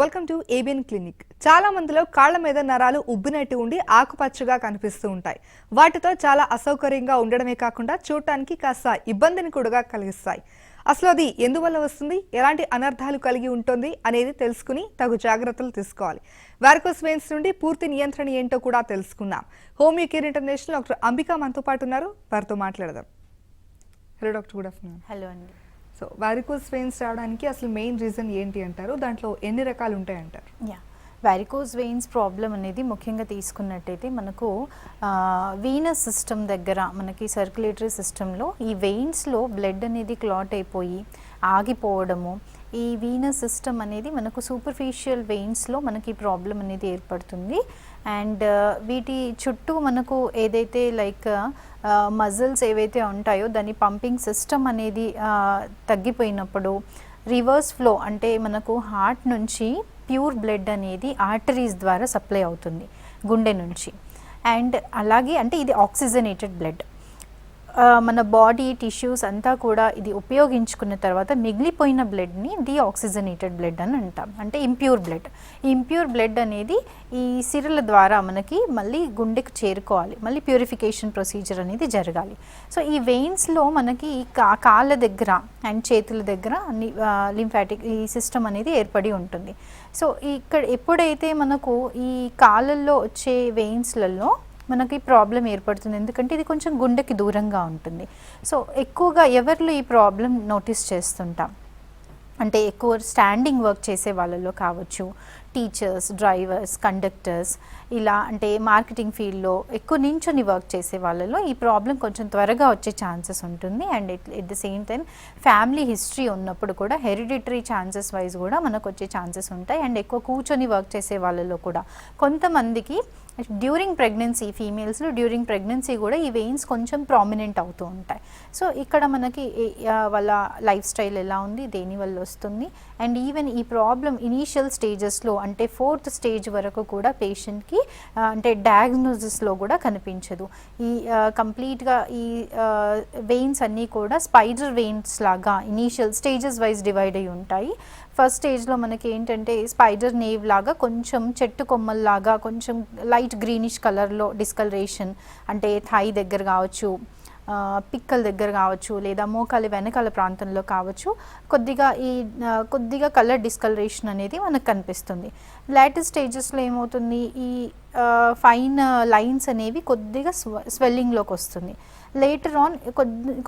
Welcome to ABN clinic. చాలా మందిలో కాళ్ళ మీద నరాలు ఉబ్బినట్టు ఉండి ఆకుపచ్చగా కనిపిస్తూ ఉంటాయి. వాటితో చాలా అసౌకర్యంగా ఉండడమే కాకుండా చూడటానికి కాస్త ఇబ్బందిని కూడా కలిగిస్తాయి. అసలు అది ఎందువల్ల వస్తుంది, ఎలాంటి అనర్థాలు కలిగి ఉంటుంది అనేది తెలుసుకుని తగు జాగ్రత్తలు తీసుకోవాలి. వారికోస్ వెయిన్స్ నుండి పూర్తి నియంత్రణ ఏంటో కూడా తెలుసుకుందాం. Homeo care international doctor Ambika మనతో పాటు ఉన్నారు. వారితో మాట్లాడదాం. Hello doctor, good afternoon. Hello అండి. సో వారికోస్ వెయిన్స్ రావడానికి అసలు మెయిన్ రీజన్ ఏంటి అంటారు? దాంట్లో ఎన్ని రకాలు ఉంటాయి అంటారు? వారికోస్ వెయిన్స్ ప్రాబ్లం అనేది ముఖ్యంగా తీసుకున్నట్టయితే మనకు వీనస్ సిస్టమ్ దగ్గర మనకి సర్క్యులేటరీ సిస్టంలో ఈ వెయిన్స్లో బ్లడ్ అనేది క్లాట్ అయిపోయి ఆగిపోవడము, ఈ వీనస్ సిస్టమ్ అనేది మనకు సూపర్ఫిషియల్ వెయిన్స్లో మనకి ప్రాబ్లం అనేది ఏర్పడుతుంది. అండ్ వీటి చుట్టూ మనకు ఏదైతే లైక్ మజిల్స్ ఏవైతే ఉంటాయో దాని పంపింగ్ సిస్టమ్ అనేది తగ్గిపోయినప్పుడు రివర్స్ ఫ్లో అంటే మనకు హార్ట్ నుంచి ప్యూర్ బ్లడ్ అనేది ఆర్టరీస్ ద్వారా సప్లై అవుతుంది గుండె నుంచి. అండ్ అలాగే అంటే ఇది ఆక్సిజనేటెడ్ బ్లడ్, మన బాడీ టిష్యూస్ అంతా కూడా ఇది ఉపయోగించుకున్న తర్వాత మిగిలిపోయిన బ్లడ్ని డీఆక్సిజనేటెడ్ బ్లడ్ అని అంటాం, అంటే ఇంప్యూర్ బ్లడ్. ఈ ఇంప్యూర్ బ్లడ్ అనేది ఈ సిరల ద్వారా మనకి మళ్ళీ గుండెకు చేరుకోవాలి, మళ్ళీ ప్యూరిఫికేషన్ ప్రొసీజర్ అనేది జరగాలి. సో ఈ వెయిన్స్లో మనకి ఈ కాళ్ళ దగ్గర అండ్ చేతుల దగ్గర లింఫాటిక్ ఈ సిస్టమ్ అనేది ఏర్పడి ఉంటుంది. సో ఇక్కడ ఎప్పుడైతే మనకు ఈ కాళ్ళల్లో వచ్చే వెయిన్స్లలో మనకి ప్రాబ్లం ఏర్పడుతుంది, ఎందుకంటే ఇది కొంచెం గుండెకి దూరంగా ఉంటుంది. సో ఎక్కువగా ఎవరిలో ఈ ప్రాబ్లం నోటీస్ చేస్తుంటాం అంటే ఎక్కువ స్టాండింగ్ వర్క్ చేసే వాళ్ళలో కావచ్చు, టీచర్స్, డ్రైవర్స్, కండక్టర్స్, ఇలా అంటే మార్కెటింగ్ ఫీల్డ్లో ఎక్కువ నించొని వర్క్ చేసే వాళ్ళలో ఈ ప్రాబ్లం కొంచెం త్వరగా వచ్చే ఛాన్సెస్ ఉంటుంది. And at the same time family history ఉన్నప్పుడు కూడా హెరిడిటరీ ఛాన్సెస్ వైజ్ కూడా మనకు వచ్చే ఛాన్సెస్ ఉంటాయి. అండ్ ఎక్కువ కూర్చొని వర్క్ చేసే వాళ్ళలో కూడా కొంతమందికి డ్యూరింగ్ ప్రెగ్నెన్సీ, ఫీమేల్స్లో డ్యూరింగ్ ప్రెగ్నెన్సీ కూడా ఈ వెయిన్స్ కొంచెం ప్రామినెంట్ అవుతూ ఉంటాయి. సో ఇక్కడ మనకి వాళ్ళ లైఫ్ స్టైల్ ఎలా ఉంది, దేనివల్ల వస్తుంది, అండ్ ఈవెన్ ఈ ప్రాబ్లం ఇనీషియల్ స్టేజెస్లో అంటే 4th స్టేజ్ వరకు కూడా పేషెంట్కి అంటే డయాగ్నోసిస్లో కూడా కనిపించదు. ఈ కంప్లీట్గా ఈ వెయిన్స్ అన్నీ కూడా స్పైడర్ వెయిన్స్ లాగా ఇనీషియల్ స్టేజెస్ వైజ్ డివైడ్ అయి ఉంటాయి. ఫస్ట్ స్టేజ్లో మనకి ఏంటంటే స్పైడర్ నేవ్ లాగా కొంచెం చెట్టు కొమ్మల్లాగా కొంచెం లైట్ గ్రీనిష్ కలర్లో డిస్కలరేషన్, అంటే థై దగ్గర కావచ్చు, పిక్కల దగ్గర కావచ్చు, లేదా మోకాలి వెనకాల ప్రాంతంలో కావచ్చు కొద్దిగా కలర్ డిస్కలరేషన్ అనేది మనకు కనిపిస్తుంది. లేటర్ స్టేజెస్లో ఏమవుతుంది, ఈ ఫైన్ లైన్స్ అనేవి కొద్దిగా స్వెల్లింగ్లోకి వస్తుంది. లేటర్ ఆన్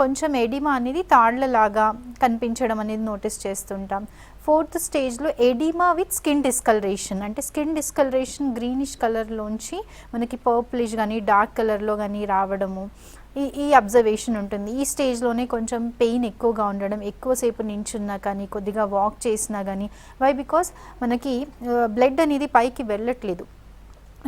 కొంచెం ఎడిమా అనేది తాళ్లలాగా కనిపించడం అనేది నోటీస్ చేస్తుంటాం. 4th స్టేజ్లో ఎడిమా విత్ స్కిన్ డిస్కలరేషన్, అంటే స్కిన్ డిస్కలరేషన్ గ్రీనిష్ కలర్లోంచి మనకి పర్పులిష్ కానీ డార్క్ కలర్లో కానీ రావడము, ఈ అబ్జర్వేషన్ ఉంటుంది. ఈ స్టేజ్లోనే కొంచెం పెయిన్ ఎక్కువగా ఉండడం, ఎక్కువసేపు నించున్నా కానీ కొద్దిగా వాక్ చేసినా కానీ, బికాస్ మనకి బ్లడ్ అనేది పైకి వెళ్ళట్లేదు,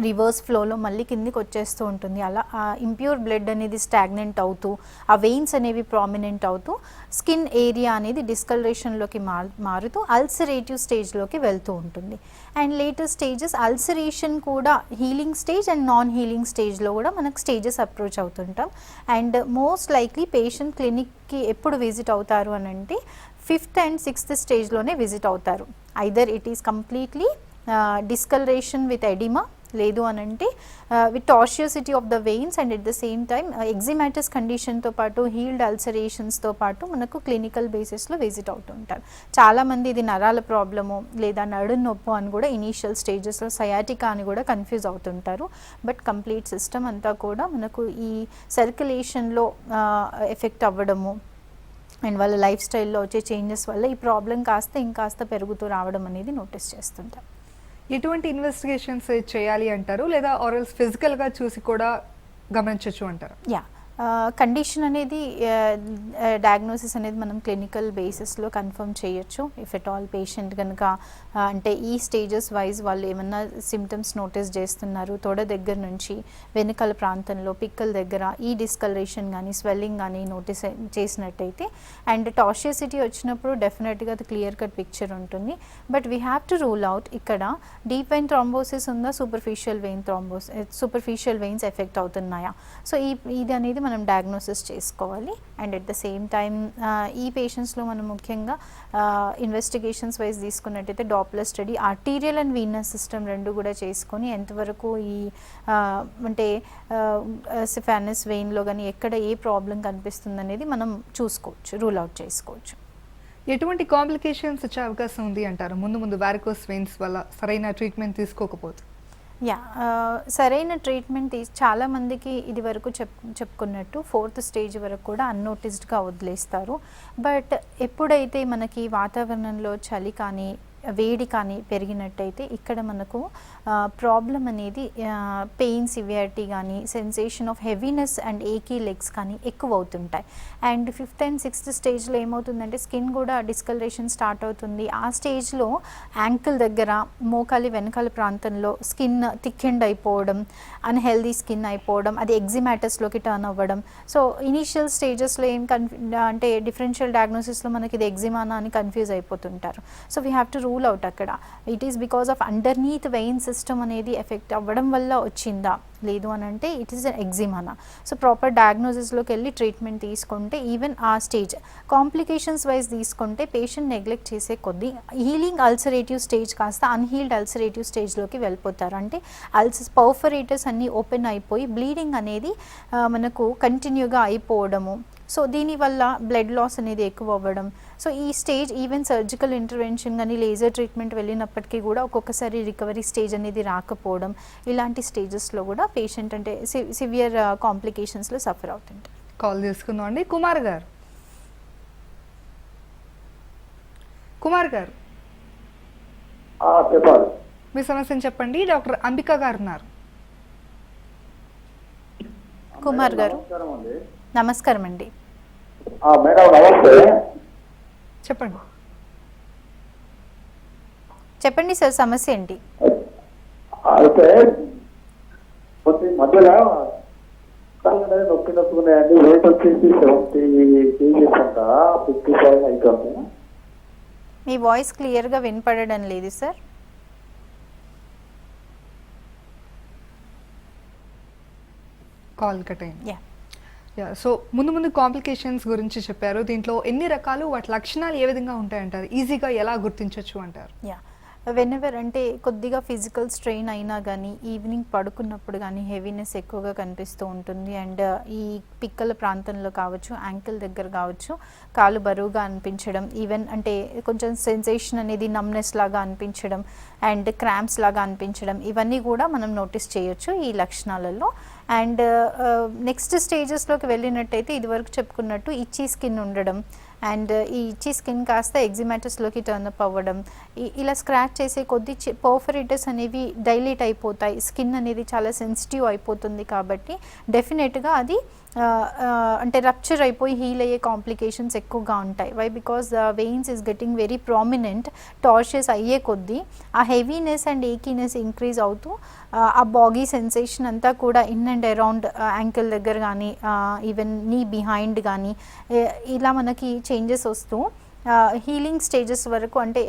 రివర్స్ ఫ్లోలో మళ్ళీ కిందికి వచ్చేస్తూ ఉంటుంది. అలా ఆ ఇంప్యూర్ బ్లడ్ అనేది స్టాగ్నెంట్ అవుతూ ఆ వెయిన్స్ అనేవి ప్రామినెంట్ అవుతూ స్కిన్ ఏరియా అనేది డిస్కలరేషన్లోకి మారుతూ అల్సరేటివ్ స్టేజ్లోకి వెళ్తూ ఉంటుంది. అండ్ లేటర్ స్టేజెస్ అల్సరేషన్ కూడా healing stage and non healing స్టేజ్లో కూడా మనకు స్టేజెస్ అప్రోచ్ అవుతుంటాం. అండ్ మోస్ట్ లైక్లీ పేషెంట్ క్లినిక్కి ఎప్పుడు విజిట్ అవుతారు అని అంటే 5th and 6th స్టేజ్లోనే విజిట్ అవుతారు. Either it is completely discoloration with edema, లేదు అని అంటే with tortuosity of the veins and at the same time eczematous కండిషన్తో పాటు హీల్డ్ అల్సరేషన్స్తో పాటు మనకు క్లినికల్ బేసిస్లో విజిట్ అవుతుంటారు. చాలామంది ఇది నరాల ప్రాబ్లము లేదా నడు నొప్పు అని కూడా ఇనీషియల్ స్టేజెస్లో సయాటికా అని కూడా కన్ఫ్యూజ్ అవుతుంటారు. బట్ కంప్లీట్ సిస్టమ్ అంతా కూడా మనకు ఈ సర్క్యులేషన్లో ఎఫెక్ట్ అవ్వడము అండ్ వాళ్ళ లైఫ్ స్టైల్లో వచ్చే చేంజెస్ వల్ల ఈ ప్రాబ్లం ఇంకాస్త పెరుగుతూ రావడం అనేది నోటీస్ చేస్తుంటాం. ఎటువంటి ఇన్వెస్టిగేషన్స్ చేయాలి అంటారు, లేదా ఆర్ఎల్స్ ఫిజికల్గా చూసి కూడా గమనించవచ్చు అంటారు? కండిషన్ అనేది డయాగ్నోసిస్ అనేది మనం క్లినికల్ బేసిస్లో కన్ఫర్మ్ చేయొచ్చు. ఇఫ్ ఎట్ ఆల్ పేషెంట్ కనుక అంటే ఈ స్టేజెస్ వైజ్ వాళ్ళు ఏమన్నా సిమ్టమ్స్ నోటీస్ చేస్తున్నారు, తొడ దగ్గర నుంచి వెనుకల ప్రాంతంలో పిక్కల దగ్గర ఈ డిస్కలరేషన్ కానీ స్వెల్లింగ్ కానీ నోటీస్ చేసినట్టయితే అండ్ టార్షియోసిటీ వచ్చినప్పుడు డెఫినెట్గా అది క్లియర్ కట్ పిక్చర్ ఉంటుంది. But we have to rule out ఇక్కడ డీప్ వెయిన్ థ్రాంబోసిస్ ఉందా, సూపర్ఫిషియల్ వెయిన్స్ ఎఫెక్ట్ అవుతున్నాయా. సో ఇది అనేది మనం డయాగ్నోసిస్ చేసుకోవాలి. And at the same time ఈ పేషెంట్స్లో మనం ముఖ్యంగా ఇన్వెస్టిగేషన్స్ వైజ్ తీసుకున్నట్టయితే Doppler study, arterial and Venus system రెండు కూడా చేసుకొని ఎంతవరకు ఈ అంటే సిఫానస్ వెయిన్లో కానీ ఎక్కడ ఏ ప్రాబ్లం కనిపిస్తుంది అనేది మనం చూసుకోవచ్చు, రూల్ అవుట్ చేసుకోవచ్చు. ఎటువంటి కాంప్లికేషన్స్ వచ్చే అవకాశం ఉంది అంటారు ముందు ముందు వారికోస్ వెయిన్స్ వల్ల సరైన ట్రీట్మెంట్ తీసుకోకపోతే? యా, సరైన ట్రీట్మెంట్ చాలా మందికి ఇది వరకు చెప్పుకున్నట్టు 4th స్టేజ్ వరకు కూడా అన్నోటిస్డ్గా వదిలేస్తారు. బట్ ఎప్పుడైతే మనకి వాతావరణంలో చలి కానీ వేడి కానీ పెరిగినట్టయితే ఇక్కడ మనకు ప్రాబ్లం అనేది పెయిన్ సివియారిటీ కానీ sensation of heaviness and achy legs కానీ ఎక్కువ అవుతుంటాయి. అండ్ 5th and 6th స్టేజ్లో ఏమవుతుందంటే స్కిన్ కూడా డిస్కలరేషన్ స్టార్ట్ అవుతుంది. ఆ స్టేజ్లో యాంకిల్ దగ్గర మోకాలి వెనకాల ప్రాంతంలో స్కిన్ థిక్కెండ్ అయిపోవడం, అన్హెల్దీ స్కిన్ అయిపోవడం, అది ఎగ్జిమాటస్లోకి టర్న్ అవ్వడం. సో ఇనీషియల్ స్టేజెస్లో అంటే డిఫరెన్షియల్ డయాగ్నోసిస్లో మనకి ఇది ఎగ్జిమానా అని కన్ఫ్యూజ్ అయిపోతుంటారు. So we have to rule out అక్కడ it is because of underneath vein system అనేది ఎఫెక్ట్ అవ్వడం వల్ల వచ్చిందా, లేదు అని అంటే ఇట్ ఈస్ ఎగ్జిమానా. సో ప్రాపర్ డయాగ్నోసిస్లోకి వెళ్ళి ట్రీట్మెంట్ తీసుకుంటే ఈవెన్ ఆ స్టేజ్ కాంప్లికేషన్స్ వైజ్ తీసుకుంటే పేషెంట్ నెగ్లెక్ట్ చేసే కొద్దీ హీలింగ్ అల్సరేటివ్ స్టేజ్ కాస్త అన్హీల్డ్ అల్సరేటివ్ స్టేజ్లోకి వెళ్ళిపోతారు. అంటే పర్ఫరేటర్స్ అన్నీ ఓపెన్ అయిపోయి బ్లీడింగ్ అనేది మనకు కంటిన్యూగా అయిపోవడము. సో దీనివల్ల బ్లడ్ లాస్ అనేది ఎక్కువ అవ్వడం. సో ఈ స్టేజ్ ఈవెన్ సర్జికల్ ఇంటర్వెన్షన్ కానీ లేజర్ ట్రీట్మెంట్ వెళ్ళినప్పటికీ కూడా ఒక్కొక్కసారి రికవరీ స్టేజ్ అనేది రాకపోవడం, ఇలాంటి స్టేజెస్లో కూడా పేషెంట్ అంటే సివియర్ కాంప్లికేషన్స్లో సఫర్ అవుతుంటారు. కాల్ తీసుకుందాం అండి. కుమార్ గారు, కుమార్ గారు చెప్పాలి. మీ సమస్యను చెప్పండి. డాక్టర్ అంబిక గారు ఉన్నారు. కుమార్ గారు నమస్కారం అండి. మేడం నమస్తే. చెప్పండి. చెప్పండి సార్, సమస్య ఏంటి? అయితే మధ్యలో నొప్పి నొప్పుకున్నాయండి. వెయిట్ వచ్చేసి 70 kgs అంట, 55 అవుతుంది. మీ వాయిస్ క్లియర్గా వినపడడం లేదు సార్. కాల్ కట్ అయింది. యా, సో ముందు కాంప్లికేషన్స్ గురించి చెప్పారు. దీంట్లో ఎన్ని రకాలు, వాటి లక్షణాలు ఏ విధంగా ఉంటాయంటారు? ఈజీగా ఎలా గుర్తించవచ్చు అంటారు? యా, వెనెవర్ అంటే కొద్దిగా ఫిజికల్ స్ట్రెయిన్ అయినా కానీ ఈవినింగ్ పడుకున్నప్పుడు కానీ హెవీనెస్ ఎక్కువగా కనిపిస్తూ ఉంటుంది. అండ్ ఈ పిక్కల ప్రాంతంలో కావచ్చు, యాంకిల్ దగ్గర కావచ్చు, కాలు బరువుగా అనిపించడం, ఈవెన్ అంటే కొంచెం సెన్సేషన్ అనేది నమ్నెస్ లాగా అనిపించడం అండ్ క్రాంప్స్ లాగా అనిపించడం, ఇవన్నీ కూడా మనం నోటీస్ చేయొచ్చు ఈ లక్షణాలలో. అండ్ నెక్స్ట్ స్టేజెస్లోకి వెళ్ళినట్టయితే ఇదివరకు చెప్పుకున్నట్టు ఇచ్చీ స్కిన్ ఉండడం అండ్ ఈ ఇచ్చీ స్కిన్ కాస్త ఎగ్జిమాటస్లోకి టర్న్ అప్ అవ్వడం, ఇలా స్క్రాచ్ చేసే కొద్ది పర్ఫరేటర్స్ అనేవి డైలేట్ అయిపోతాయి. స్కిన్ అనేది చాలా సెన్సిటివ్ అయిపోతుంది కాబట్టి డెఫినెట్గా అది అంటే రప్చర్ అయిపోయి హీల్ అయ్యే కాంప్లికేషన్స్ ఎక్కువగా ఉంటాయి. Why because the veins is getting very prominent. Tortuous అయ్యే కొద్దీ ఆ హెవీనెస్ అండ్ ఏకీనెస్ ఇంక్రీజ్ అవుతూ ఆ బాగీ సెన్సేషన్ అంతా కూడా ఇన్ అండ్ అరౌండ్ యాంకిల్ దగ్గర కానీ ఈవెన్ నీ బిహైండ్ కానీ ఇలా మనకి చేంజెస్ వస్తూ హీలింగ్ స్టేజెస్ వరకు అంటే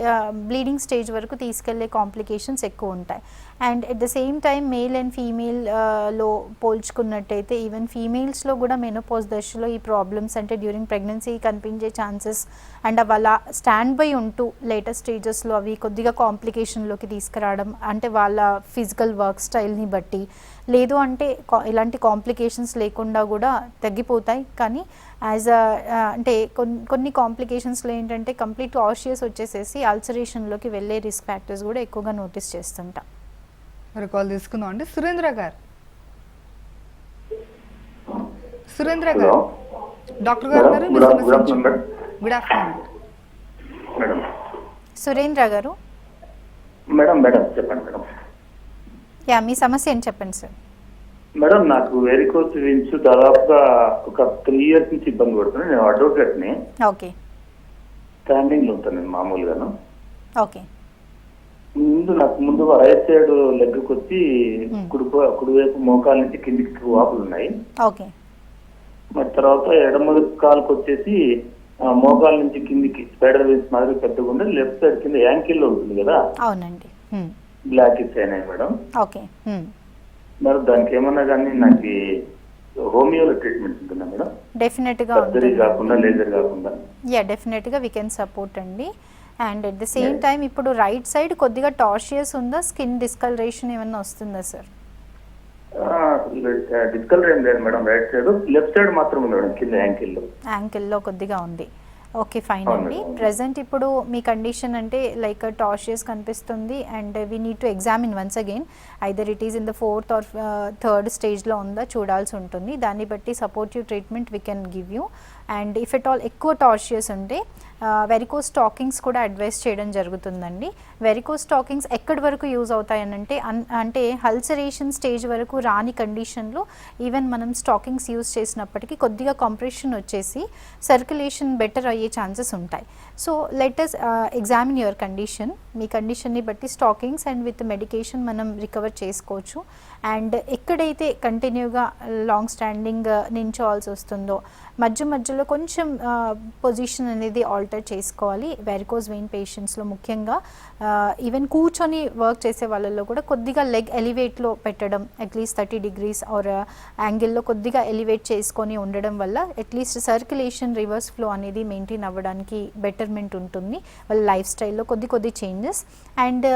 బ్లీడింగ్ స్టేజ్ వరకు తీసుకెళ్లే కాంప్లికేషన్స్ ఎక్కువ ఉంటాయి. And at the same time male and female లో పోల్చుకున్నట్టయితే ఈవెన్ ఫీమేల్స్లో కూడా మెనోపాజ్ దశలో ఈ ప్రాబ్లమ్స్ అంటే డ్యూరింగ్ ప్రెగ్నెన్సీ కనిపించే ఛాన్సెస్ అండ్ వాళ్ళ స్టాండ్ బై ఉంటూ లేటెస్ట్ స్టేజెస్లో అవి కొద్దిగా కాంప్లికేషన్లోకి తీసుకురావడం, అంటే వాళ్ళ ఫిజికల్ వర్క్ స్టైల్ని బట్టి, లేదు అంటే ఇలాంటి కాంప్లికేషన్స్ లేకుండా కూడా తగ్గిపోతాయి. కానీ యాజ్ అంటే కొన్ని కాంప్లికేషన్స్లో ఏంటంటే కంప్లీట్ ఆషియస్ వచ్చేసేసి అల్సరేషన్లోకి వెళ్ళే రిస్క్ ఫ్యాక్టర్స్ కూడా ఎక్కువగా నోటీస్ చేస్తుంటాం. మరి కాల్ తీసుకుందాం అండి. సురేంద్ర గారు, సురేంద్ర గారు డాక్టర్ గారు ఉన్నారు. మీ సమస్య good afternoon madam. Surendra garu madam madam చెప్పండి మేడం. యా, మీ సమస్య ఏంటి చెప్పండి సార్. మేడం నాకు వెరికోస్ వెయిన్స్ దాదాపుగా ఒక 3 years నుంచి ఇబ్బంది పడుతున్నాను. నేను అడ్వకేట్ని. ఓకే, స్టాండింగ్ లో ఉంటాను నేను మామూలుగాను. ఓకే. నాకు ముందు రైట్ సైడ్ లెగ్కి వచ్చి కుడివైపు మోకాల నుంచి కిందికి వాపులు ఉన్నాయి. ఓకే. మరి తర్వాత ఎడమ కాలుకి వచ్చేసి మోకాల నుంచి కిందికి స్పైడర్ వెయిన్స్ మాదిరి పెద్దగా ఉండి లెఫ్ట్ సైడ్ కింద యాంకిల్ లో ఉంటుంది కదా. అవునండి. బ్లాక్ ఇస్ అయినాయి మేడం. ఓకే. మరి దానికి ఏమన్నా కానీ నాకు హోమియోలో ట్రీట్మెంట్ ఉంటుందా మేడం? డెఫినెట్గా సర్జరీ కాకుండా, లేజర్ కాకుండా? యా, డెఫినెట్గా వీ కెన్ సపోర్ట్ అండి. And at the same time ఇప్పుడు రైట్ సైడ్ కొద్దిగా టార్షియస్ ఉందా, స్కిన్ డిస్కలరేషన్ ఏమన్నా వస్తుందా సార్? డిస్కలర్ ఏం లేదు madam, right side. Left side మాత్రం ఉంది మేడం, కింద యాంకిల్లో కొద్దిగా ఉంది. ఓకే, ఫైన్ అవును అండి. మేడం. ప్రజెంట్ ఇప్పుడు మీ కండిషన్ అంటే లైక్ టార్షియస్ కనిపిస్తుంది and we need to examine once again either it is in the 4th or 3rd స్టేజ్లో ఉందా చూడాల్సి ఉంటుంది. దాన్ని బట్టి supportive treatment we can give you. And if at all ఎక్కువ టార్షియస్ ఉంటే వెరికోస్ స్టాకింగ్స్ కూడా అడ్వైస్ చేయడం జరుగుతుందండి. వెరికోస్ స్టాకింగ్స్ ఎక్కడి వరకు యూజ్ అవుతాయనంటే అంటే అల్సరేషన్ స్టేజ్ వరకు రాని కండిషన్లో ఈవెన్ మనం స్టాకింగ్స్ యూజ్ చేసినప్పటికీ కొద్దిగా కంప్రెషన్ వచ్చేసి సర్క్యులేషన్ బెటర్ అయ్యే ఛాన్సెస్ ఉంటాయి. So let us examine your condition. మీ కండిషన్ని బట్టి స్టాకింగ్స్ అండ్ విత్ మెడికేషన్ మనం రికవర్ చేసుకోవచ్చు. అండ్ ఎక్కడైతే కంటిన్యూగా లాంగ్ స్టాండింగ్ నించోవాల్సి వస్తుందో మధ్య మధ్యలో కొంచెం పొజిషన్ అనేది ఆల్టర్ చేసుకోవాలి. వెరికోస్ వెయిన్ పేషెంట్స్లో ముఖ్యంగా ఈవెన్ కూర్చొని వర్క్ చేసే వాళ్ళల్లో కూడా కొద్దిగా లెగ్ ఎలివేట్లో పెట్టడం, అట్లీస్ట్ 30 degrees ఆర్ యాంగిల్లో కొద్దిగా ఎలివేట్ చేసుకొని ఉండడం వల్ల అట్లీస్ట్ సర్క్యులేషన్ రివర్స్ ఫ్లో అనేది మెయింటైన్ అవ్వడానికి బెటర్మెంట్ ఉంటుంది వాళ్ళ లైఫ్ స్టైల్లో కొద్ది changes. And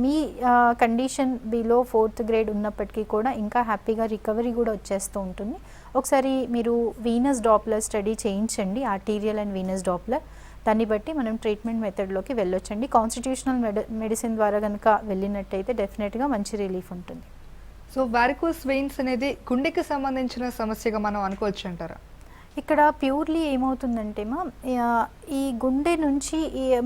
me condition below 4th grade ఉన్నప్పటికీ కూడా ఇంకా హ్యాపీగా రికవరీ కూడా వచ్చేస్తూ ఉంటుంది. ఒకసారి మీరు వీనస్ డాప్లర్ స్టడీ చేయించండి, ఆర్టీరియల్ అండ్ వీనస్ డాప్లర్. దాన్ని బట్టి మనం ట్రీట్మెంట్ మెథడ్లోకి వెళ్ళొచ్చండి. కాన్స్టిట్యూషనల్ మెడిసిన్ ద్వారా కనుక వెళ్ళినట్టయితే డెఫినెట్గా మంచి రిలీఫ్ ఉంటుంది. సో వారికోస్ వెయిన్స్ అనేది గుండెకి సంబంధించిన సమస్యగా మనం అనుకోవచ్చు అంటారా? ఇక్కడ ప్యూర్లీ ఏమవుతుందంటే ఈ గుండె నుంచి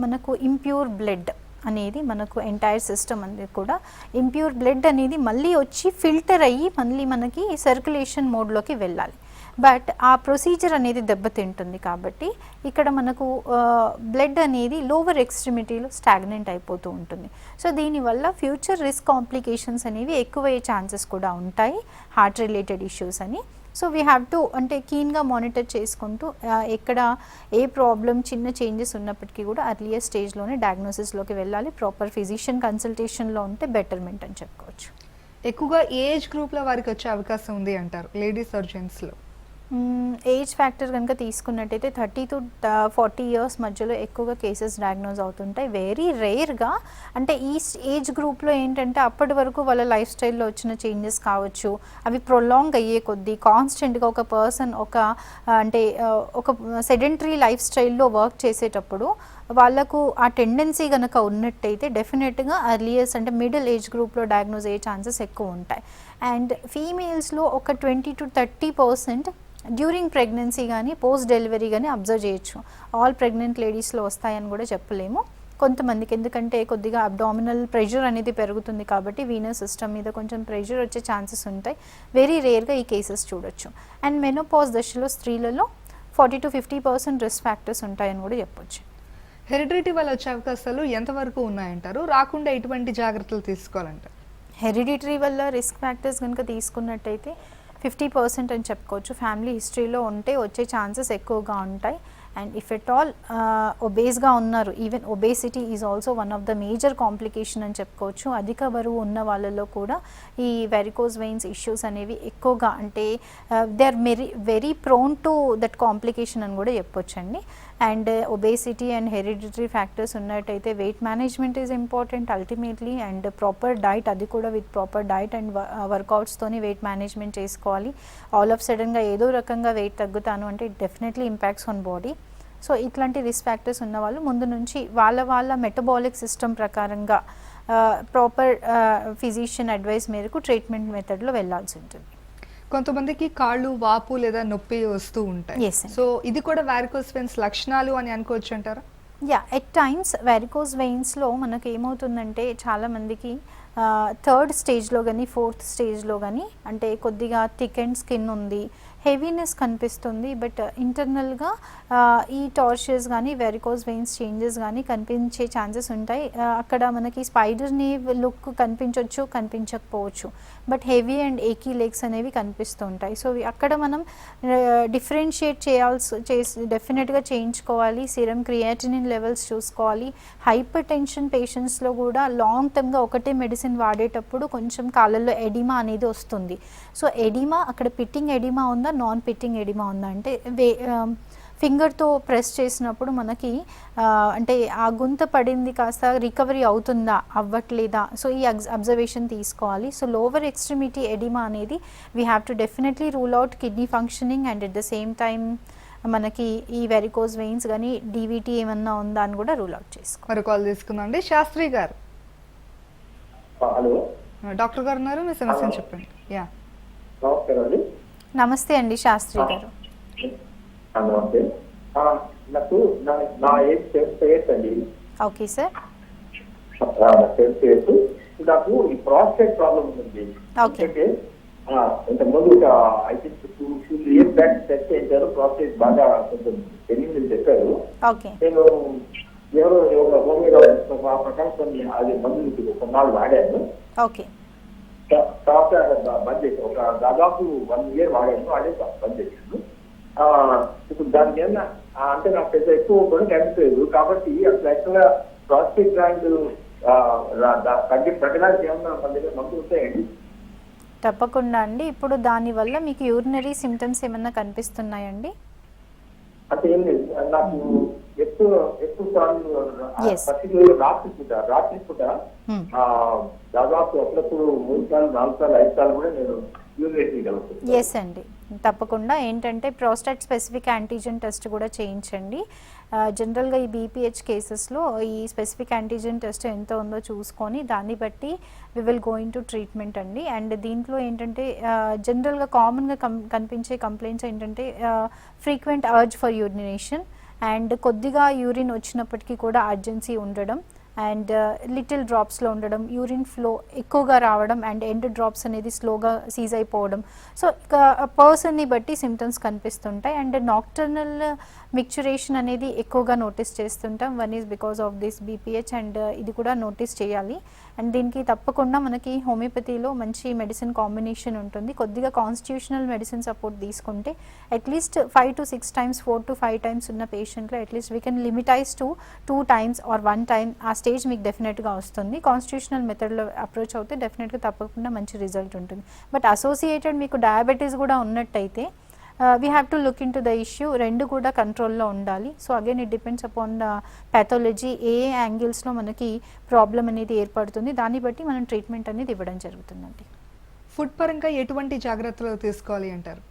మనకు ఇంప్యూర్ బ్లడ్ అనేది మనకు ఎంటైర్ సిస్టమ్ అనేది కూడా ఇంప్యూర్ బ్లడ్ అనేది మళ్ళీ వచ్చి ఫిల్టర్ అయ్యి మళ్ళీ మనకి సర్క్యులేషన్ మోడ్లోకి వెళ్ళాలి. బట్ ఆ ప్రొసీజర్ అనేది దెబ్బతింటుంది కాబట్టి ఇక్కడ మనకు బ్లడ్ అనేది లోవర్ ఎక్స్ట్రిమిటీలో స్టాగ్నెంట్ అయిపోతూ ఉంటుంది. సో దీనివల్ల ఫ్యూచర్ రిస్క్ కాంప్లికేషన్స్ అనేవి ఎక్కువయ్యే ఛాన్సెస్ కూడా ఉంటాయి, హార్ట్ రిలేటెడ్ ఇష్యూస్ అని. సో వీ హ్యావ్ టు అంటే కీన్గా మానిటర్ చేసుకుంటూ ఎక్కడ ఏ ప్రాబ్లం చిన్న చేంజెస్ ఉన్నప్పటికీ కూడా అర్లియర్ స్టేజ్లోనే డయాగ్నోసిస్లోకి వెళ్ళాలి. ప్రాపర్ ఫిజిషియన్ కన్సల్టేషన్లో ఉంటే బెటర్మెంట్ అని చెప్పుకోవచ్చు. ఎక్కువగా ఏజ్ గ్రూప్లో వారికి వచ్చే అవకాశం ఉంది అంటారు లేడీస్ ఆర్ జెంట్స్లో? ఏజ్ ఫ్యాక్టర్ కనుక తీసుకున్నట్టయితే 30 to 40 years మధ్యలో ఎక్కువగా కేసెస్ డయాగ్నోజ్ అవుతుంటాయి. వెరీ రేర్గా అంటే ఈ ఏజ్ గ్రూప్లో ఏంటంటే అప్పటి వరకు వాళ్ళ లైఫ్ స్టైల్లో వచ్చిన చేంజెస్ కావచ్చు, అవి ప్రొలాంగ్ అయ్యే కొద్దీ కాన్స్టెంట్గా ఒక పర్సన్ ఒక సెడెంటరీ లైఫ్ స్టైల్లో వర్క్ చేసేటప్పుడు వాళ్ళకు ఆ టెండెన్సీ కనుక ఉన్నట్టయితే డెఫినెట్గా అర్లియర్స్ అంటే మిడిల్ ఏజ్ గ్రూప్లో డయాగ్నోజ్ అయ్యే ఛాన్సెస్ ఎక్కువ ఉంటాయి. అండ్ ఫీమేల్స్లో ఒక 20 to 30% డ్యూరింగ్ ప్రెగ్నెన్సీ కానీ పోస్ట్ డెలివరీ కానీ అబ్జర్వ్ చేయొచ్చు. ఆల్ ప్రెగ్నెంట్ లేడీస్లో వస్తాయని కూడా చెప్పలేము. కొంతమందికి ఎందుకంటే కొద్దిగా అబ్డామినల్ ప్రెషర్ అనేది పెరుగుతుంది కాబట్టి వీనస్ సిస్టమ్ మీద కొంచెం ప్రెషర్ వచ్చే ఛాన్సెస్ ఉంటాయి. వెరీ రేర్గా ఈ కేసెస్ చూడొచ్చు. అండ్ మెనోపాజ్ దశలో స్త్రీలలో 40 to 50% రిస్క్ ఫ్యాక్టర్స్ ఉంటాయని కూడా చెప్పొచ్చు. హెరిడిటీ వల్ల వచ్చే అవకాశాలు ఎంతవరకు ఉన్నాయంటారు? రాకుండా ఎటువంటి జాగ్రత్తలు తీసుకోవాలంటారు? హెరిడిటరీ వల్ల రిస్క్ ఫ్యాక్టర్స్ కనుక తీసుకున్నట్టయితే 50% అని చెప్పుకోవచ్చు. ఫ్యామిలీ హిస్టరీలో ఉంటే వచ్చే ఛాన్సెస్ ఎక్కువగా ఉంటాయి. అండ్ ఇఫ్ ఎట్ ఆల్ ఒబేస్గా ఉన్నారు, even obesity is also one of the major complication అని చెప్పుకోవచ్చు. అధిక బరువు ఉన్న వాళ్ళలో కూడా ఈ వెరికోస్ వెయిన్స్ ఇష్యూస్ అనేవి ఎక్కువగా అంటే they are very prone to that complication అని కూడా చెప్పొచ్చండి. And obesity and hereditary factors ఉన్నట్టయితే weight management is important ultimately. And proper diet, అది కూడా విత్ ప్రాపర్ డైట్ అండ్ వర్కౌట్స్తోని వెయిట్ మేనేజ్మెంట్ చేసుకోవాలి. ఆల్ ఆఫ్ సడన్గా ఏదో రకంగా వెయిట్ తగ్గుతాను అంటే it definitely impacts on body. So ఇట్లాంటి రిస్క్ ఫ్యాక్టర్స్ ఉన్న వాళ్ళు ముందు నుంచి వాళ్ళ మెటబాలిక్ సిస్టమ్ ప్రకారంగా ప్రాపర్ ఫిజిషియన్ అడ్వైస్ మేరకు ట్రీట్మెంట్ మెథడ్లో వెళ్ళాల్సి ఉంటుంది. కొంతమందికి కాళ్ళు వాపు లేదా నొప్పి వస్తూ ఉంటాయి. Yes, సో ఇది కూడా వారికోస్ వెయిన్స్ లక్షణాలు అని అనుకోవచ్చు అంటారా? యా, ఎట్ టైమ్స్ వెరికోస్ వెయిన్స్లో మనకు ఏమవుతుందంటే చాలామందికి 3rd స్టేజ్లో కానీ 4th స్టేజ్లో కానీ అంటే కొద్దిగా థిక్ అండ్ స్కిన్ ఉంది, హెవీనెస్ కనిపిస్తుంది. బట్ ఇంటర్నల్గా ఈ టార్షియస్ కానీ వెరికోస్ వెయిన్స్ చేంజెస్ కానీ కనిపించే ఛాన్సెస్ ఉంటాయి. అక్కడ మనకి స్పైడర్ని లుక్ కనిపించవచ్చు, కనిపించకపోవచ్చు. But heavy and achy legs అనేవి కనిపిస్తూ ఉంటాయి. సో అక్కడ మనం డిఫరెన్షియేట్ డెఫినెట్గా చేయించుకోవాలి. సిరం క్రియాటినిన్ లెవెల్స్ చూసుకోవాలి. హైపర్ టెన్షన్ పేషెంట్స్లో కూడా లాంగ్ టర్మ్గా ఒకటే మెడిసిన్ వాడేటప్పుడు కొంచెం కాళ్ళల్లో ఎడిమా అనేది వస్తుంది. సో ఎడిమా అక్కడ పిట్టింగ్ ఎడిమా ఉందా, నాన్ పిట్టింగ్ ఎడిమా ఉందా అంటే ఫింగర్తో ప్రెస్ చేసినప్పుడు మనకి అంటే ఆ గుంత పడింది కాస్త రికవరీ అవుతుందా, అవ్వట్లేదా, సో ఈ అబ్జర్వేషన్ తీసుకోవాలి. సో లోవర్ ఎక్స్ట్రిమిటీ ఎడిమా అనేది we have to definitely rule out kidney functioning and at the same time మనకి ఈ వెరికోస్ వెయిన్స్ కానీ డీవీటీ ఏమన్నా ఉందా అని కూడా రూల్ అవుట్ చేసుకోవాలి. మరి కాల్ తీసుకుందామండి. శాస్త్రి గారు, హలో డాక్టర్ గారు ఉన్నారు, మీ సమస్యను చెప్పండి. యా, నమస్కారం అండి. నమస్తే అండి శాస్త్రి గారు. నమస్తే. నాకు నా ఏజ్ 70 years అండి. Okay sir. 70 years. నాకు ఈ ప్రాస్టేట్ ప్రాబ్లం ఉంది. ఓకే. ఇంతకుముందు I think 2 years back test చేశారు. ప్రాస్టేట్ బాగా కొంచెం పెరిగిందని చెప్పారు. ఓకే. నేను ఎవరో హోమియో ఆ ప్రకారం కొన్ని అది మందులు కొన్నాళ్ళు వాడాను. ఓకే. తర్వాత బంద్ చేశాను. ఒక దాదాపు 1 year వాడాను, వాడే బంద్ చేశాను. ఇప్పుడు దాని ఏమన్నా అంటే నాకు పెద్ద ఎక్కువ కూడా కనిపించలేదు. కాబట్టి అసలు యాక్చువల్గా ప్రాస్టేట్ గ్లాండ్ తగ్గడానికి ఏమన్నా మన దగ్గర మందులు ఉంటాయండి? తప్పకుండా అండి. ఇప్పుడు దానివల్ల మీకు యూరినరీ సిమ్టమ్స్ ఏమన్నా కనిపిస్తున్నాయండి? అంటే ఏం లేదు, నాకు ఎక్కువ సార్లు పర్టికులర్ రాత్రి పూట దాదాపు అప్పుడప్పుడు 3 సార్లు 4 సార్లు 5 సార్లు కూడా నేను యూరినేట్ చేయగలుగుతాను. ఎస్ అండి, తప్పకుండా. ఏంటంటే ప్రోస్టాట్ స్పెసిఫిక్ యాంటీజెన్ టెస్ట్ కూడా చేయించండి. జనరల్గా ఈ బీపీహెచ్ కేసెస్లో ఈ స్పెసిఫిక్ యాంటీజెన్ టెస్ట్ ఎంత ఉందో చూసుకొని దాన్ని బట్టి we will going to treatment అండి. అండ్ దీంట్లో ఏంటంటే జనరల్గా కామన్గా కనిపించే కంప్లైంట్స్ ఏంటంటే frequent urge for urination and కొద్దిగా యూరిన్ వచ్చినప్పటికీ కూడా అర్జెన్సీ ఉండడం అండ్ లిటిల్ డ్రాప్స్లో ఉండడం, యూరిన్ ఫ్లో ఎక్కువగా రావడం అండ్ ఎండ్ డ్రాప్స్ అనేది స్లోగా సీజ్ అయిపోవడం. సో ఇక పర్సన్ని బట్టి సిమ్టమ్స్ కనిపిస్తుంటాయి. అండ్ నాక్టర్నల్ మిక్చురేషన్ అనేది ఎక్కువగా నోటీస్ చేస్తుంటాం. One is because of this BPH and ఇది కూడా నోటీస్ చేయాలి. అండ్ దీనికి తప్పకుండా మనకి హోమియోపతిలో మంచి మెడిసిన్ కాంబినేషన్ ఉంటుంది. కొద్దిగా కాన్స్టిట్యూషనల్ మెడిసిన్ సపోర్ట్ తీసుకుంటే at least 5 to 6 times 4 to 5 times ఉన్న పేషెంట్లో at least we can limitize to 2 times or 1 time ఆ స్టేజ్ మీకు డెఫినెట్గా వస్తుంది. కాన్స్టిట్యూషనల్ మెథడ్లో అప్రోచ్ అవుతే డెఫినెట్గా తప్పకుండా మంచి రిజల్ట్ ఉంటుంది. బట్ అసోసియేటెడ్ మీకు డయాబెటీస్ కూడా ఉన్నట్టయితే we have to look in to the issue. రెండు కూడా కంట్రోల్లో ఉండాలి. So again it depends upon the pathology, ఏ యాంగిల్స్లో మనకి ప్రాబ్లం అనేది ఏర్పడుతుంది, దాన్ని బట్టి మనం ట్రీట్మెంట్ అనేది ఇవ్వడం జరుగుతుందండి. ఫుడ్ పరంగా ఎటువంటి జాగ్రత్తలు తీసుకోవాలి అంటారు?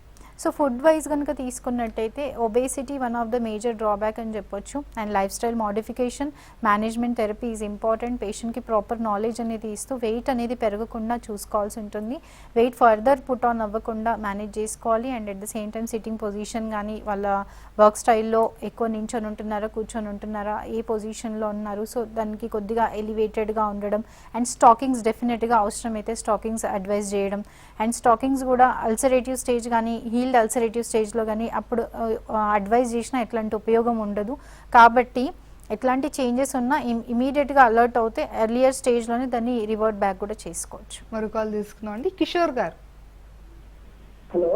సో ఫుడ్ వైజ్ కనుక తీసుకున్నట్టయితే obesity one of the major drawback అని చెప్పొచ్చు. And life style modification, management therapy is important. పేషెంట్కి ప్రాపర్ నాలెడ్జ్ అనేది ఇస్తూ వెయిట్ అనేది పెరగకుండా చూసుకోవాల్సి ఉంటుంది. వెయిట్ ఫర్దర్ పుట్ ఆన్ అవ్వకుండా మేనేజ్ చేసుకోవాలి. And at the same time sitting position కానీ వాళ్ళ వర్క్ స్టైల్లో ఎక్కువ నించొని ఉంటున్నారా, కూర్చొని ఉంటున్నారా, ఏ పొజిషన్లో ఉన్నారు, సో దానికి కొద్దిగా ఎలివేటెడ్గా ఉండడం. అండ్ స్టాకింగ్స్ డెఫినెట్గా అవసరమైతే స్టాకింగ్స్ అడ్వైజ్ చేయడం. అండ్ స్టాకింగ్స్ కూడా అల్సరేటివ్ స్టేజ్ కానీ హీల్డ్ అల్సరేటివ్ స్టేజ్లో కానీ అప్పుడు అడ్వైజ్ చేసినా ఎట్లాంటి ఉపయోగం ఉండదు. కాబట్టి ఎట్లాంటి చేంజెస్ ఉన్నా ఇమీడియట్గా అలర్ట్ అవుతే ఎర్లియర్ స్టేజ్లోనే దాన్ని రివర్ట్ బ్యాక్ కూడా చేసుకోవచ్చు. మరో కాల్ తీసుకున్నాం అండి. కిషోర్ గారు. హలో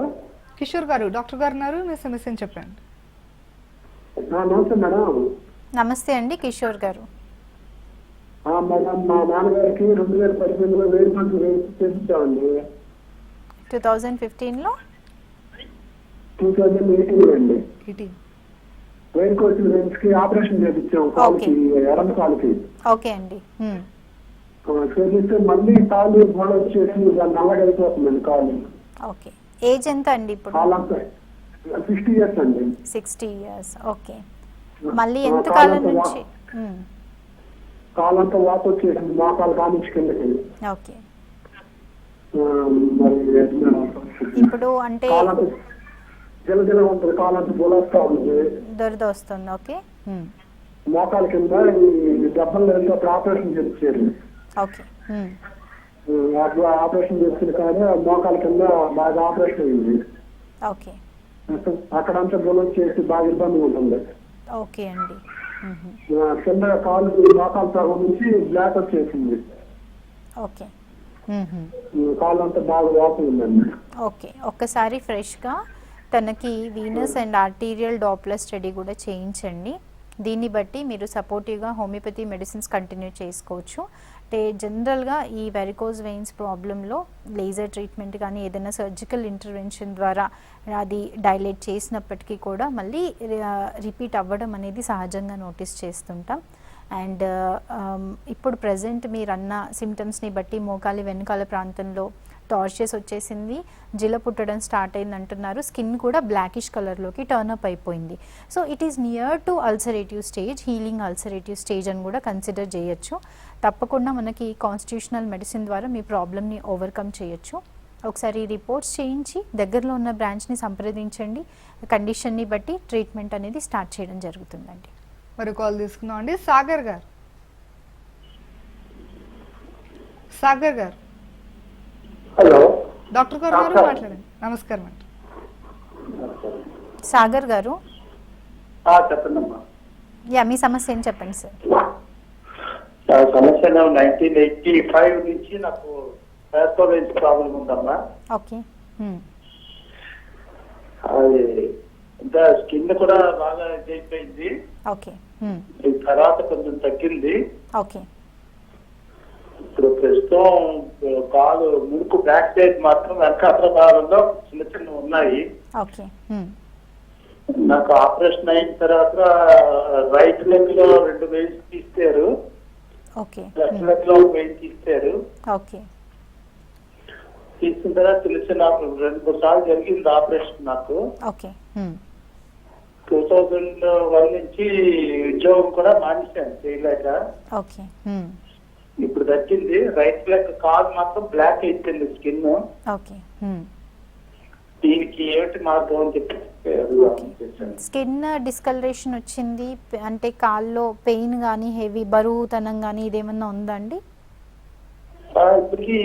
కిషోర్ గారు, డాక్టర్ గారు ఉన్నారు, మీ సమస్యను చెప్పండి. నమస్తే మేడం. నమస్తే అండి కిషోర్ గారు. మేడం, మా నాన్నగారికి 2018లో వేడి పంటలు చేయించామండి. 2015లో 2018 అండి. వేడి కోసిన వెయిన్స్ కి ఆపరేషన్ చేయించాం కాలుకి, ఎడమ కాలుకి. ఓకే అండి. చేపిస్తే మళ్ళీ కాలు గోడ వచ్చేసి నల్లగా అయిపోతుందండి కాలు. ఓకే. ఏజ్ ఎంత అండి ఇప్పుడు? 60 years అండి. 60 years. ఓకే. మళ్ళీ ఎంత కాలం నుంచి? కాలంతా వాపు వచ్చేసింది, మోకాలు కానించి కిందకి. ఓకే. మరి ఇప్పుడు అంటే జలజల ఉంటుంది, కాలంతా బోలేస్తా ఉంది, దొరద వస్తుంది. ఓకే. మోకాల కింద ఈ దెబ్బలు అప్పుడు ఆపరేషన్ చేయించారు. ఓకే. అప్పుడు ఆపరేషన్ చేసిన కానీ మోకాల కింద బాగా ఆపరేషన్ అయింది. ఓకే. అక్కడంతా బుల్లెట్ చేసి బాగా ఇబ్బందిగా ఉంటుంది. ఓకే అండి. కింద కాలు మోకాలు సగం నుంచి బ్లాక్ వచ్చేసింది. ఓకే. కాలు అంతా బాగా వాపు ఉందండి. ఓకే, ఒక్కసారి ఫ్రెష్గా తనకి Venus and arterial Doppler study కూడా చేయించండి. దీన్ని బట్టి మీరు సపోర్టివ్గా హోమియోపతి మెడిసిన్స్ కంటిన్యూ చేసుకోవచ్చు. అంటే జనరల్గా ఈ వెరికోజ్ వెయిన్స్ ప్రాబ్లంలో లేజర్ ట్రీట్మెంట్ కానీ ఏదైనా సర్జికల్ ఇంటర్వెన్షన్ ద్వారా అది డైలేట్ చేసినప్పటికీ కూడా మళ్ళీ రిపీట్ అవ్వడం అనేది సహజంగా నోటీస్ చేస్తుంటాం. అండ్ ఇప్పుడు ప్రజెంట్ మీరు అన్న సిమ్టమ్స్ని బట్టి మోకాలి వెనకాల ప్రాంతంలో టార్షెస్ వచ్చేసింది, జిల పుట్టడం స్టార్ట్ అయింది అంటున్నారు, స్కిన్ కూడా బ్లాకిష్ కలర్లోకి టర్న్అప్ అయిపోయింది. So it is near to ulcerative stage, healing ulcerative stage అని కూడా కన్సిడర్ చేయొచ్చు. తప్పకుండా మనకి కాన్స్టిట్యూషనల్ మెడిసిన్ ద్వారా మీ ప్రాబ్లమ్ని ఓవర్కమ్ చేయొచ్చు. ఒకసారి రిపోర్ట్స్ చేయించి దగ్గరలో ఉన్న బ్రాంచ్ని సంప్రదించండి. కండిషన్ని బట్టి ట్రీట్మెంట్ అనేది స్టార్ట్ చేయడం జరుగుతుందండి. మరి కాల్ తీసుకుందాం అండి. సాగర్ గారు. సాగర్ గారు, హలో డాక్టర్ గారు మాట్లాడండి. నమస్కారం అండి. సాగర్ గారు, చెప్పండమ్మా. మీ సమస్య ఏం చెప్పండి సార్. సమస్య 1985 నుంచి నాకు వెరికోజ్ ప్రాబ్లం ఉందమ్మా. ఓకే. అది ఇంకా స్కిన్ కూడా బాగా అయిపోయింది. ఓకే. తర్వాత కొంచెం తగ్గింది. ఓకే. ఇప్పుడు ప్రస్తుతం కాలు ముడుకు బ్యాక్ సైడ్ మాత్రం వెనకాల భాగంలో చిన్న చిన్న ఉన్నాయి. ఓకే. నాకు ఆపరేషన్ అయిన తర్వాత రైట్ లెగ్ లో 2 వెయిన్స్ తీస్తారు, ఓకే. లెఫ్ట్ లెగ్ లో 1 వెయిన్ తీస్తారు. ఓకే. తీసిన తర్వాత చిన్న చిన్న 2-3 సార్లు జరిగింది ఆపరేషన్ నాకు. ఓకే. 2001 నుంచి ఉద్యోగం కూడా మానేశాను చేయలేక. ఓకే. ఇప్పుడు తగ్గింది. రైట్ లెగ్ కాలు మాత్రం బ్లాక్ అయిపోయింది స్కిన్. ఓకే. దీనికి ఏమిటి మార్గం అని చెప్పి స్కిన్ డిస్కలరేషన్ వచ్చింది అంటే కాల్లో పెయిన్ కానీ హెవీ బరువుతనం కానీ ఇదేమన్నా ఉందా అండి? ఇప్పటికి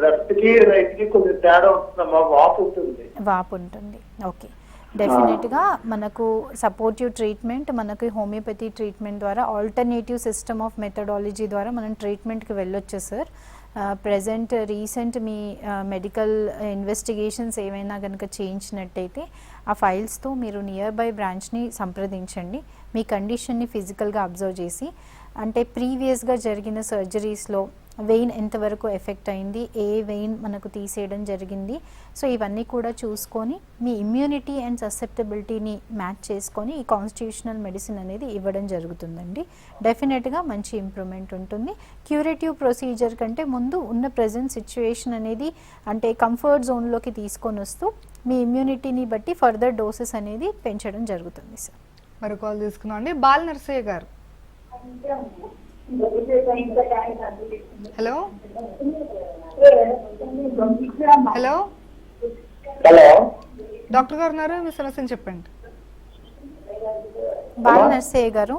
లెఫ్ట్ కి రైట్ కి కొంచెం తేడా ఉంటుందమ్మా, వాపు ఉంటుంది. వాపు ఉంటుంది. ఓకే. డెఫినెట్గా మనకు సపోర్టివ్ ట్రీట్మెంట్, మనకి హోమియోపతి ట్రీట్మెంట్ ద్వారా ఆల్టర్నేటివ్ సిస్టమ్ ఆఫ్ మెథడాలజీ ద్వారా మనం ట్రీట్మెంట్కి వెళ్ళొచ్చు సార్. ప్రజెంట్ రీసెంట్ మీ మెడికల్ ఇన్వెస్టిగేషన్స్ ఏమైనా కనుక చేయించినట్టయితే ఆ ఫైల్స్తో మీరు నియర్ బై బ్రాంచ్ని సంప్రదించండి. మీ కండిషన్ని ఫిజికల్గా అబ్జర్వ్ చేసి, అంటే ప్రీవియస్గా జరిగిన సర్జరీస్లో వెయిన్ ఎంతవరకు ఎఫెక్ట్ అయింది, ఏ వెయిన్ మనకు తీసేయడం జరిగింది, సో ఇవన్నీ కూడా చూసుకొని మీ ఇమ్యూనిటీ అండ్ ససెప్టబిలిటీని మ్యాచ్ చేసుకొని ఈ కాన్స్టిట్యూషనల్ మెడిసిన్ అనేది ఇవ్వడం జరుగుతుందండి. డెఫినెట్గా మంచి ఇంప్రూవ్మెంట్ ఉంటుంది. క్యూరేటివ్ ప్రొసీజర్ కంటే ముందు ఉన్న ప్రజెంట్ సిచ్యువేషన్ అనేది అంటే కంఫర్ట్ జోన్లోకి తీసుకొని వస్తూ మీ ఇమ్యూనిటీని బట్టి ఫర్దర్ డోసెస్ అనేది పెంచడం జరుగుతుంది సార్. మరి కాల్ తీసుకుందాం అండి. బాల్ నర్సయ్య గారు. హలో హలో హలో డాక్టర్ గారు ఉన్నారు, మీ సమస్యను చెప్పండి. బాల్ నర్సయ్య గారు.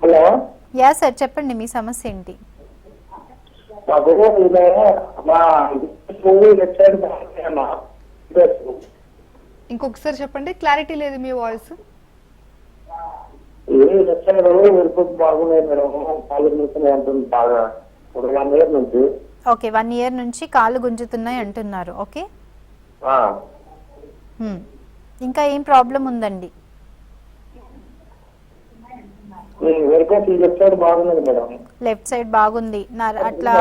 హలో యా సార్, చెప్పండి మీ సమస్య ఏంటి? ఇంకొకసారి చెప్పండి, క్లారిటీ లేదు మీ వాయిస్. బాగున్నాయి మేడం, కాలు గుంజుతున్నాయి అంటుంది బాగా. 1 year నుంచి. ఓకే, 1 year నుంచి కాళ్ళు గుంజుతున్నాయి అంటున్నారు. ఓకే. ఇంకా ఏం ప్రాబ్లం ఉందండి? లెఫ్ట్ సైడ్ బాగున్నది మేడం. లెఫ్ట్ సైడ్ బాగుంది అట్లా.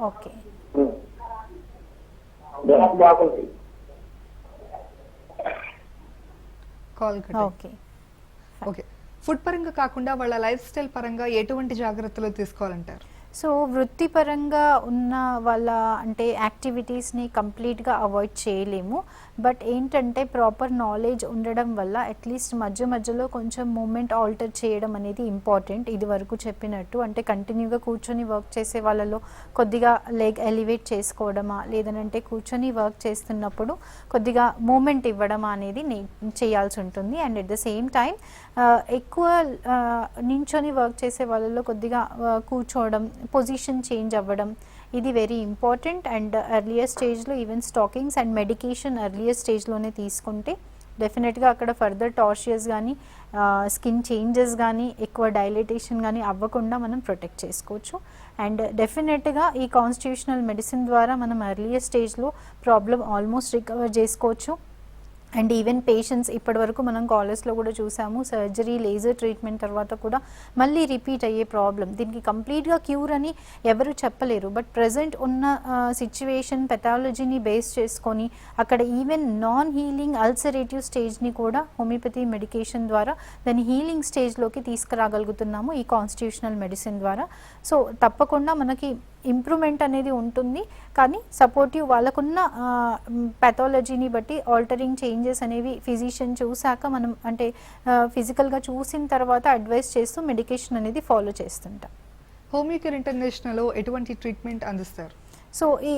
ఓకే. బాగుంది. Call okay. ఓకే. ఫుడ్ పరంగా కాకుండా వాళ్ళ లైఫ్ స్టైల్ పరంగా ఎటువంటి జాగ్రత్తలు తీసుకోవాలంటారు? సో వృత్తిపరంగా ఉన్న వాళ్ళ అంటే యాక్టివిటీస్ని కంప్లీట్గా అవాయిడ్ చేయలేము. బట్ ఏంటంటే ప్రాపర్ నాలెడ్జ్ ఉండడం వల్ల అట్లీస్ట్ మధ్య మధ్యలో కొంచెం మూమెంట్ ఆల్టర్ చేయడం అనేది ఇంపార్టెంట్. ఇది వరకు చెప్పినట్టు అంటే కంటిన్యూగా కూర్చొని వర్క్ చేసే వాళ్ళలో కొద్దిగా లెగ్ ఎలివేట్ చేసుకోవడమా, లేదనంటే కూర్చొని వర్క్ చేస్తున్నప్పుడు కొద్దిగా మూమెంట్ ఇవ్వడమా అనేది చేయాల్సి ఉంటుంది. And at the same time ఎక్కువ నించొని వర్క్ చేసే వాళ్ళలో కొద్దిగా కూర్చోవడం, పొజిషన్ చేంజ్ అవ్వడం ఇది వెరీ ఇంపార్టెంట్. అండ్ ఎర్లియర్ స్టేజ్లో even stockings and medication earlier స్టేజ్లోనే తీసుకుంటే డెఫినెట్గా అక్కడ ఫర్దర్ టార్షియస్ కానీ స్కిన్ చేంజెస్ కానీ ఎక్కువ డైలేటేషన్ కానీ అవ్వకుండా మనం ప్రొటెక్ట్ చేసుకోవచ్చు. అండ్ డెఫినెట్గా ఈ కాన్స్టిట్యూషనల్ మెడిసిన్ ద్వారా మనం ఎర్లియర్ స్టేజ్లో ప్రాబ్లం ఆల్మోస్ట్ రికవర్ చేసుకోవచ్చు. అండ్ ఈవెన్ పేషెంట్స్ ఇప్పటి వరకు మనం కాలేజ్లో కూడా చూసాము, సర్జరీ లేజర్ ట్రీట్మెంట్ తర్వాత కూడా మళ్ళీ రిపీట్ అయ్యే ప్రాబ్లం. దీనికి కంప్లీట్గా క్యూర్ అని ఎవరు చెప్పలేరు. బట్ ప్రజెంట్ ఉన్న సిచ్యువేషన్ పెథాలజీని బేస్ చేసుకొని అక్కడ ఈవెన్ నాన్ హీలింగ్ అల్సరేటివ్ స్టేజ్ని కూడా హోమియోపతి మెడికేషన్ ద్వారా దాన్ని హీలింగ్ స్టేజ్లోకి తీసుకురాగలుగుతున్నాము ఈ కాన్స్టిట్యూషనల్ మెడిసిన్ ద్వారా. సో తప్పకుండా మనకి ఇంప్రూవ్మెంట్ అనేది ఉంటుంది. కానీ సపోర్టివ్ వాళ్ళకున్న పెథాలజీని బట్టి ఆల్టరింగ్ చేంజెస్ అనేవి ఫిజిషియన్ చూసాక మనం అంటే ఫిజికల్గా చూసిన తర్వాత అడ్వైస్ చేస్తూ మెడికేషన్ అనేది ఫాలో చేస్తుంటాం. హోమియోకేర్ ఇంటర్నేషనల్లో ఎటువంటి ట్రీట్మెంట్ అందిస్తారు? సో ఈ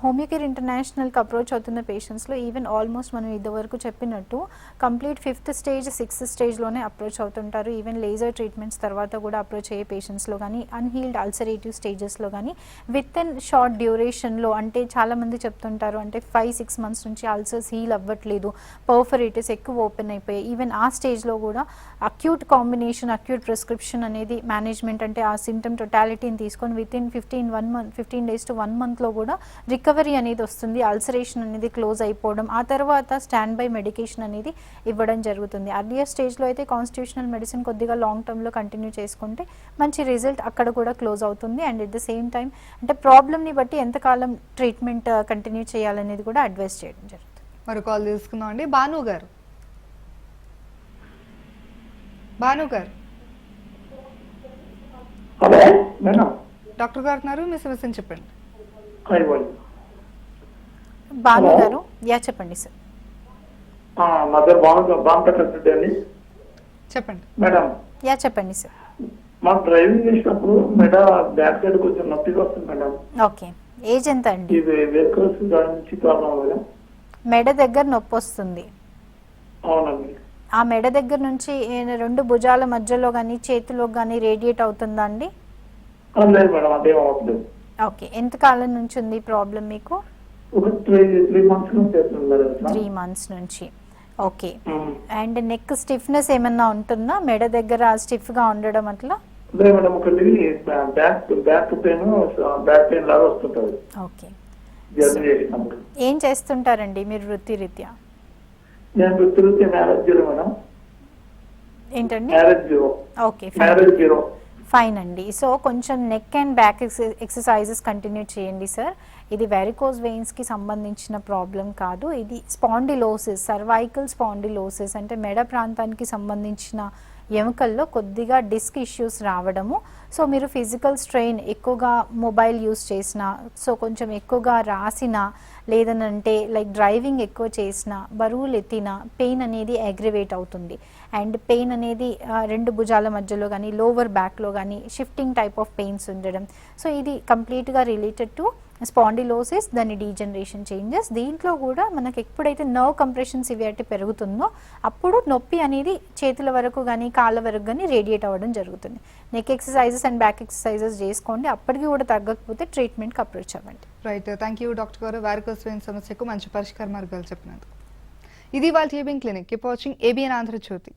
హోమియోకేర్ ఇంటర్నేషనల్కి అప్రోచ్ అవుతున్న పేషెంట్స్లో ఈవెన్ ఆల్మోస్ట్ మనం ఇదివరకు చెప్పినట్టు కంప్లీట్ 5th స్టేజ్ 6th స్టేజ్లోనే అప్రోచ్ అవుతుంటారు. ఈవెన్ లేజర్ ట్రీట్మెంట్స్ తర్వాత కూడా అప్రోచ్ అయ్యే పేషెంట్స్లో కానీ అన్హీల్డ్ అల్సరేటివ్ స్టేజెస్లో కానీ విత్ ఇన్ షార్ట్ డ్యూరేషన్లో అంటే చాలామంది చెప్తుంటారు అంటే 5-6 months నుంచి అల్సర్స్ హీల్ అవ్వట్లేదు, పర్ఫరేటిస్ ఎక్కువ ఓపెన్ అయిపోయాయి. ఈవెన్ ఆ స్టేజ్లో కూడా అక్యూట్ కాంబినేషన్ అక్యూట్ ప్రిస్క్రిప్షన్ అనేది మేనేజ్మెంట్ అంటే ఆ సిమ్టమ్ టోటాలిటీని తీసుకొని విత్ ఇన్ 15 days to 1 monthలో కూడా రికవరీ అనేది వస్తుంది. అల్సరేషన్ అనేది క్లోజ్ అయిపోవడం, ఆ తర్వాత స్టాండ్ బై మెడికేషన్ అనేది ఇవ్వడం జరుగుతుంది. అర్లియర్ స్టేజ్లో అయితే కాన్స్టిట్యూషనల్ మెడిసిన్ కొద్దిగా లాంగ్ టర్మ్లో కంటిన్యూ చేసుకుంటే మంచి రిజల్ట్ అక్కడ కూడా క్లోజ్ అవుతుంది. And at the same time అంటే ప్రాబ్లమ్ని బట్టి ఎంతకాలం ట్రీట్మెంట్ కంటిన్యూ చేయాలనేది కూడా అడ్వైస్ చేయడం జరుగుతుంది. మరి కాల్ తీసుకుందాం అండి. భాను గారు, భాను గారు హలో మేడం. డాక్టర్ గారు ఉన్నారు, మీ సమస్యను చెప్పండి. భాను గారు యా చెప్పండి సార్. నా పేరు బాంపేట అండి. చెప్పండి మేడం. యా చెప్పండి సార్. మాకు డ్రైవింగ్ చేసినప్పుడు మెడ బ్యాక్ సైడ్ కొంచెం నొప్పిగా వస్తుంది మేడం. ఓకే, ఏజ్ ఎంత అండి? ఇది వెహికల్స్ నుంచి ప్రాబ్లం మేడం. మెడ దగ్గర నొప్పి వస్తుంది. అవునండి. ఆ మెడ దగ్గర నుంచి 2 భుజాల మధ్యలో కానీ చేతిలో కానీ రేడియేట్ అవుతుందా అండి? లేదు మేడం, అదేం అవ్వట్లేదు. ఓకే, ఎంత కాలం నుంచి ఉంది ప్రాబ్లం మీకు? ఒక 3 months నుంచి వస్తుంది మేడం. 3 months నుంచి. ఓకే. అండ్ నెక్ స్టిఫ్నెస్ ఏమన్నా ఉంటుందా మెడ దగ్గర స్టిఫ్గా ఉండడం అట్లా? లేదు మేడం, ఒకటి బ్యాక్ పెయిన్ లాగా వస్తుంటుంది. ఓకే. జర్నీ చేసినప్పుడు. ఏం చేస్తుంటారండి మీరు వృత్తిరీత్యా? నేను వృత్తిరీత్యా మ్యారేజ్ బ్యూరో మేడం. ఏంటండి? Marriage bureau. Okay, marriage bureau. Fine అండి. సో కొంచెం neck and back exercises continue చేయండి సార్. ఇది వెరికోస్ వెయిన్స్కి సంబంధించిన ప్రాబ్లం కాదు, ఇది స్పాండిలోసిస్, సర్వైకల్ స్పాండిలోసిస్ అంటే మెడ ప్రాంతానికి సంబంధించిన ఎముకల్లో కొద్దిగా డిస్క్ ఇష్యూస్ రావడము. సో మీరు ఫిజికల్ స్ట్రెయిన్ ఎక్కువగా మొబైల్ యూస్ చేసినా, సో కొంచెం ఎక్కువగా రాసినా, లేదనంటే లైక్ డ్రైవింగ్ ఎక్కువ చేసినా, బరువులు ఎత్తినా పెయిన్ అనేది అగ్రివేట్ అవుతుంది. అండ్ పెయిన్ అనేది 2 భుజాల మధ్యలో కానీ లోవర్ బ్యాక్లో కానీ షిఫ్టింగ్ టైప్ ఆఫ్ పెయిన్స్ ఉండడం. సో ఇది కంప్లీట్గా రిలేటెడ్ టు స్పాండిలోసిస్, దాని డీజనరేషన్ చేంజెస్. దీంట్లో కూడా మనకి ఎప్పుడైతే నర్వ్ కంప్రెషన్ సివియారిటీ పెరుగుతుందో అప్పుడు నొప్పి అనేది చేతుల వరకు కానీ కాళ్ళ వరకు కానీ రేడియేట్ అవ్వడం జరుగుతుంది. Neck exercises and back exercises చేసుకోండి, అప్పటికి కూడా తగ్గకపోతే ట్రీట్మెంట్కి అప్రోచ్ అవ్వండి. రైట్, థ్యాంక్ యూ డాక్టర్ గారు. వారికోస్ వెయిన్ సమస్యకు మంచి పరిష్కార మార్గాలు చెప్పినందుకు. ఇది వాళ్ళ ABN clinic. Keep watching ABN Andhra Jyothi.